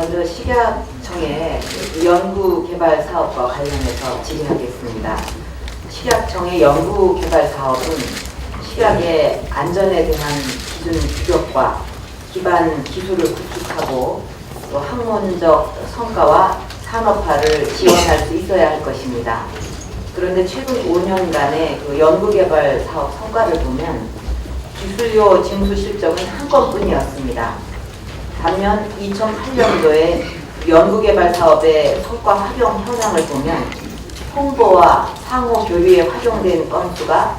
먼저 식약청의 연구개발 사업과 관련해서 질의하겠습니다. 식약청의 연구개발 사업은 식약의 안전에 대한 기준 규격과 기반 기술을 구축하고 또 학문적 성과와 산업화를 지원할 수 있어야 할 것입니다. 그런데 최근 5년간의 그 연구개발 사업 성과를 보면 기술료 징수 실적은 한 건뿐이었습니다. 반면 2008년도에 연구개발 사업의 성과 활용 현황을 보면 홍보와 상호 교류에 활용된 건수가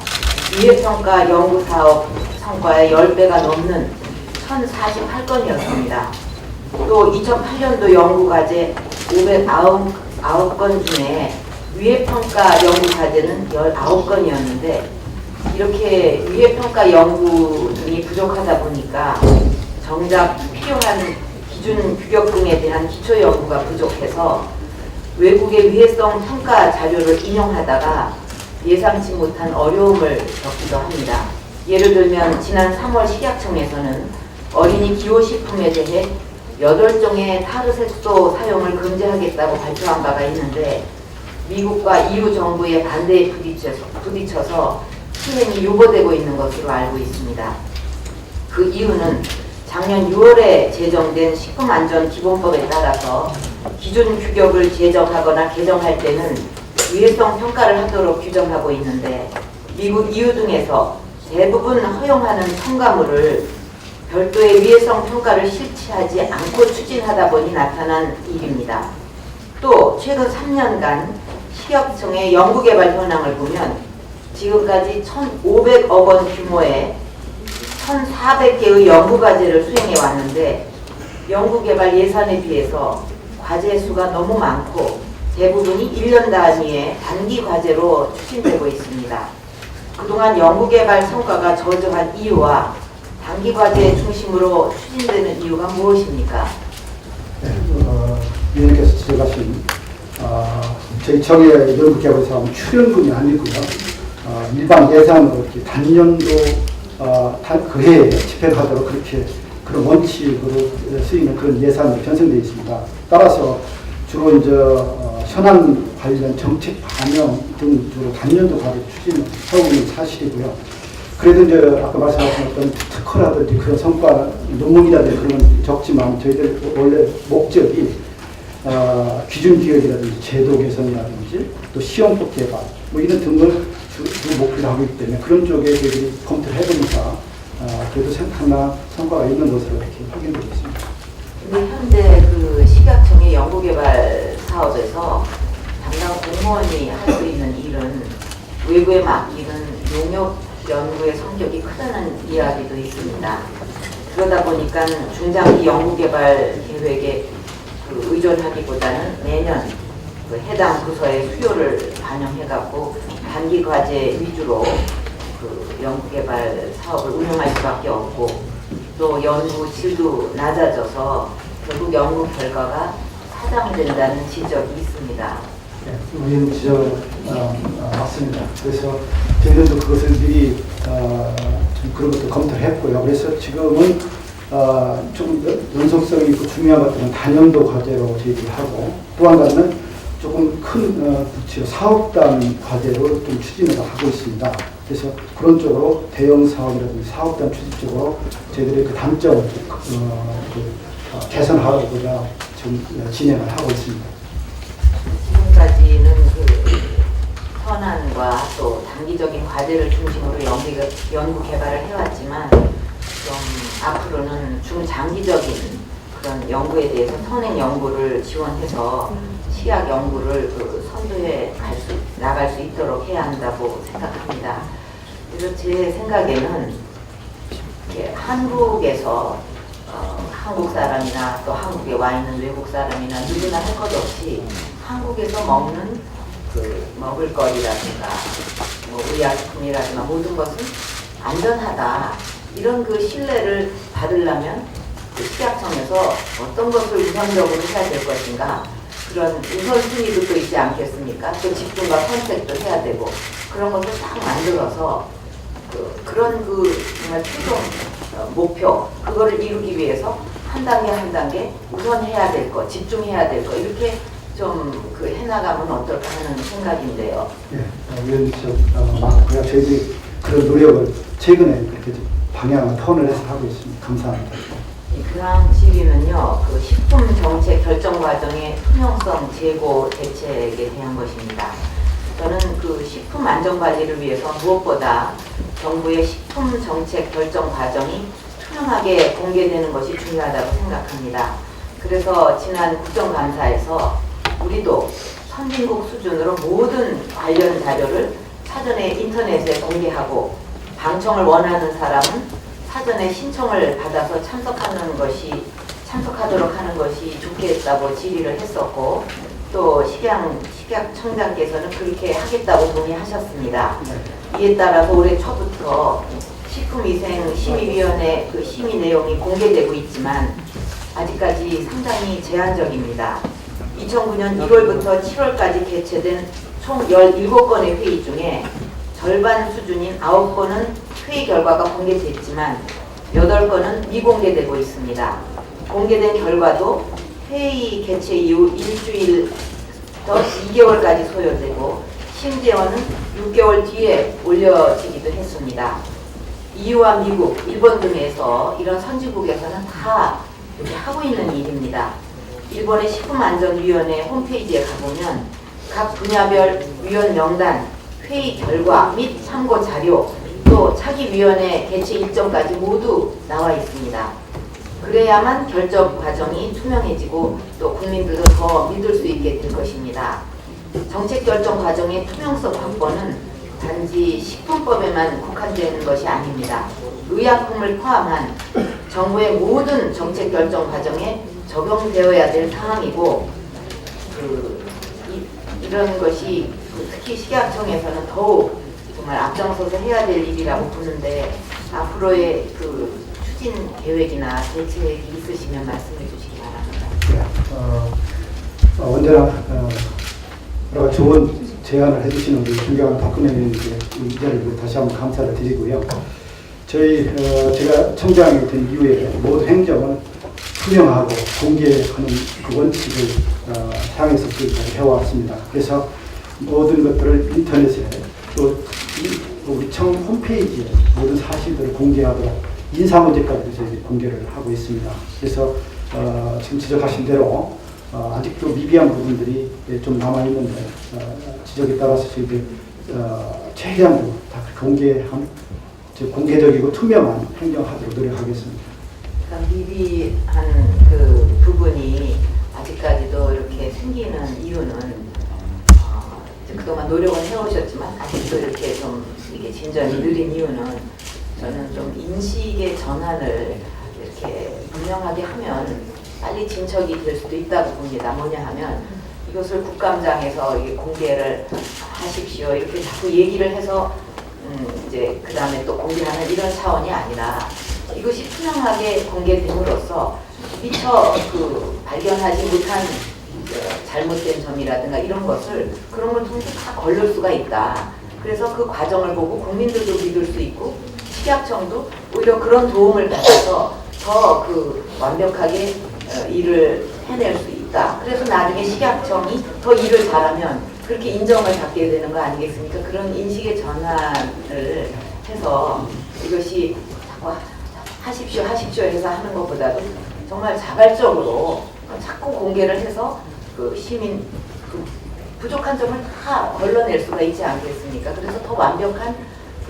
위해평가 연구사업 성과의 10배가 넘는 1048건이었습니다. 또 2008년도 연구과제 599건 중에 위해평가 연구과제는 19건이었는데 이렇게 위해평가 연구 등이 부족하다 보니까 정작 필요한 기준 규격 등에 대한 기초 연구가 부족해서 외국의 위해성 평가 자료를 인용하다가 예상치 못한 어려움을 겪기도 합니다. 예를 들면 지난 3월 식약청에서는 어린이 기호식품에 대해 8종의 타르색소 사용을 금지하겠다고 발표한 바가 있는데 미국과 EU 정부의 반대에 부딪혀서 시행이 유보되고 있는 것으로 알고 있습니다. 그 이유는 작년 6월에 제정된 식품안전기본법에 따라서 기준 규격을 제정하거나 개정할 때는 위해성 평가를 하도록 규정하고 있는데 미국 EU 등에서 대부분 허용하는 첨가물을 별도의 위해성 평가를 실시하지 않고 추진하다 보니 나타난 일입니다. 또 최근 3년간 식약청의 연구개발 현황을 보면 지금까지 1,500억 원 규모의 1,400개의 연구과제를 수행해 왔는데 연구개발 예산에 비해서 과제 수가 너무 많고 대부분이 1년 단위의 단기 과제로 추진되고 있습니다. 그동안 연구개발 성과가 저조한 이유와 단기 과제 중심으로 추진되는 이유가 무엇입니까? 네, 위원님께서 지적하신 저희 청의 연구개발 사업은 출연금이 아니고요. 일반 예산으로 이렇게 단년도 그 해에 집행하도록 그렇게 그런 원칙으로 쓰이는 그런 예산으로 편성되어 있습니다. 따라서 주로 이제 현안 관련 정책 반영 등 주로 단년도 과제 추진을 하고 있는 사실이고요. 그래도 이제 아까 말씀하신 어떤 특허라든지 그런 성과 논문이라든지 그런 적지만 저희들 원래 목적이 기준 기획이라든지 제도 개선이라든지 또 시험법 개발 뭐 이런 등을 주 목표로 하고 있기 때문에 그런 쪽에 저희들이 검토를 해보니까 그래도 상당한 성과가 있는 것으로 이렇게 확인되고 있습니다. 근데 현재 그 식약청의 연구개발 사업에서 담당 공무원이 할 수 있는 일은 외부에 맡기는 용역 연구의 성격이 크다는 이야기도 있습니다. 그러다 보니까 중장기 연구개발 계획에 그 의존하기보다는 매년 그 해당 부서의 수요를 반영해갖고 단기 과제 위주로 그 연구개발 사업을 운영할 수밖에 없고 또 연구 질도 낮아져서 결국 연구 결과가 사장된다는 지적이 있습니다. 네, 의원 지적 맞습니다. 그래서 저희들도 그것을 미리 좀 그런 것도 검토를 했고요. 그래서 지금은 좀 연속성이 있고 중요한 것들은 단연도 과제로 저희들이 하고 또 한 가지는 조금 큰 부채 사업단 과제로 좀 추진을 하고 있습니다. 그래서 그런 쪽으로 대형 사업이라든지 사업단 추진 쪽으로 저희들이 그 단점을 개선하고자 좀 진행을 하고 있습니다. 지금까지는 그 현안과 또 단기적인 과제를 중심으로 연구 개발을 해왔지만 좀 앞으로는 중장기적인 그런 연구에 대해서 선행 연구를 지원해서 식약 연구를 그 선두에 나갈 수 있도록 해야 한다고 생각합니다. 그래서 제 생각에는 한국에서 한국 사람이나 또 한국에 와 있는 외국 사람이나 누구나 할 것 없이 한국에서 먹는 그 먹을거리라든가 뭐 의약품이라든가 모든 것은 안전하다 이런 그 신뢰를 받으려면 그 식약청에서 어떤 것을 우선적으로 해야 될 것인가 그런 우선순위도 또 있지 않겠습니까? 또 집중과 선택도 해야 되고 그런 것을 딱 만들어서 그런 그 정말 최종 목표 그거를 이루기 위해서 한 단계 한 단계 우선 해야 될 거, 집중해야 될 거 이렇게 좀 그 해나가면 어떨까 하는 생각인데요. 예, 위원님 맞고요. 저희들이 그런 노력을 최근에 그렇게 좀 방향을 턴을 해서 하고 있습니다. 감사합니다. 그다음 시위는요, 그 식품 정책 결정 과정의 투명성 제고 대책에 대한 것입니다. 저는 그 식품 안전 관리를 위해서 무엇보다 정부의 식품 정책 결정 과정이 투명하게 공개되는 것이 중요하다고 생각합니다. 그래서 지난 국정감사에서 우리도 선진국 수준으로 모든 관련 자료를 사전에 인터넷에 공개하고 방청을 원하는 사람은 사전에 신청을 받아서 참석하도록 하는 것이 좋겠다고 질의를 했었고 또 식약청장께서는 그렇게 하겠다고 동의하셨습니다. 이에 따라서 올해 초부터 식품위생심의위원회 그 심의 내용이 공개되고 있지만 아직까지 상당히 제한적입니다. 2009년 1월부터 7월까지 개최된 총 17건의 회의 중에 절반 수준인 9건은 회의 결과가 공개됐지만 8건은 미공개되고 있습니다. 공개된 결과도 회의 개최 이후 일주일 더 2개월까지 소요되고 심지어는 6개월 뒤에 올려지기도 했습니다. EU와 미국, 일본 등에서 이런 선진국에서는 다 이렇게 하고 있는 일입니다. 일본의 식품안전위원회 홈페이지에 가보면 각 분야별 위원 명단, 회의 결과 및 참고 자료, 또 차기위원회 개최 일정까지 모두 나와 있습니다. 그래야만 결정 과정이 투명해지고 또 국민들도 더 믿을 수 있게 될 것입니다. 정책 결정 과정의 투명성 확보는 단지 식품법에만 국한되는 것이 아닙니다. 의약품을 포함한 정부의 모든 정책 결정 과정에 적용되어야 될 상황이고 이런 것이 특히 식약청에서는 더욱 정말 앞장서서 해야 될 일이라고 보는데 앞으로의 그 추진 계획이나 대책이 있으시면 말씀해 주시기 바랍니다. 언제나 여러 좋은 제안을 해주시는 우리 존경하는 박근혜 의원님께 이 자리를 다시 한번 감사를 드리고요. 제가 청장이 된 이후에 모든 행정은 투명하고 공개하는 그 원칙을 향해서 지금까지 해왔습니다. 그래서 모든 것들을 인터넷에 또 우리 청 홈페이지에 모든 사실들을 공개하도록 인사 문제까지도 저희들이 공개를 하고 있습니다. 그래서 지금 지적하신 대로 아직도 미비한 부분들이 좀 남아있는데 지적에 따라서 저희들 최대한으로 다 공개적이고 투명한 행정하도록 노력하겠습니다. 미비한 그 부분이 아직까지도 이렇게 생기는 이유는 그동안 노력은 해오셨지만 아직도 이렇게 좀 이게 진전이 느린 이유는 저는 좀 인식의 전환을 이렇게 분명하게 하면 빨리 진척이 될 수도 있다고 봅니다. 뭐냐 하면 이것을 국감장에서 이게 공개를 하십시오 이렇게 자꾸 얘기를 해서 이제 그 다음에 또 공개하는 이런 차원이 아니라 이것이 투명하게 공개됨으로써 미처 발견하지 못한 잘못된 점이라든가 이런 것을 그런 걸 통해서 다 걸릴 수가 있다. 그래서 그 과정을 보고 국민들도 믿을 수 있고 식약청도 오히려 그런 도움을 받아서 더 완벽하게 일을 해낼 수 있다. 그래서 나중에 식약청이 더 일을 잘하면 그렇게 인정을 받게 되는 거 아니겠습니까? 그런 인식의 전환을 해서 이것이 하십시오 해서 하는 것보다도 정말 자발적으로 자꾸 공개를 해서 시민 부족한 점을 다 걸러낼 수가 있지 않겠습니까? 그래서 더 완벽한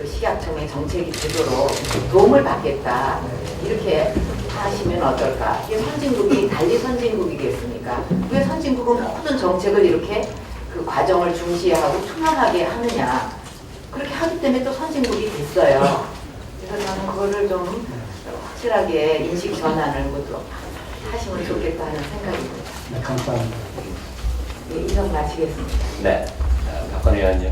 식약청의 정책이 되도록 도움을 받겠다. 이렇게 하시면 어떨까? 이게 선진국이 달리 선진국이겠습니까? 왜 선진국은 모든 정책을 이렇게 그 과정을 중시하고 투명하게 하느냐? 그렇게 하기 때문에 또 선진국이 됐어요. 그래서 저는 그거를 좀 확실하게 인식 전환을 모두 하시면 좋겠다 하는 생각입니다. 네, 감사합니다. 네, 이상 마치겠습니다. 네, 박건희 의원님.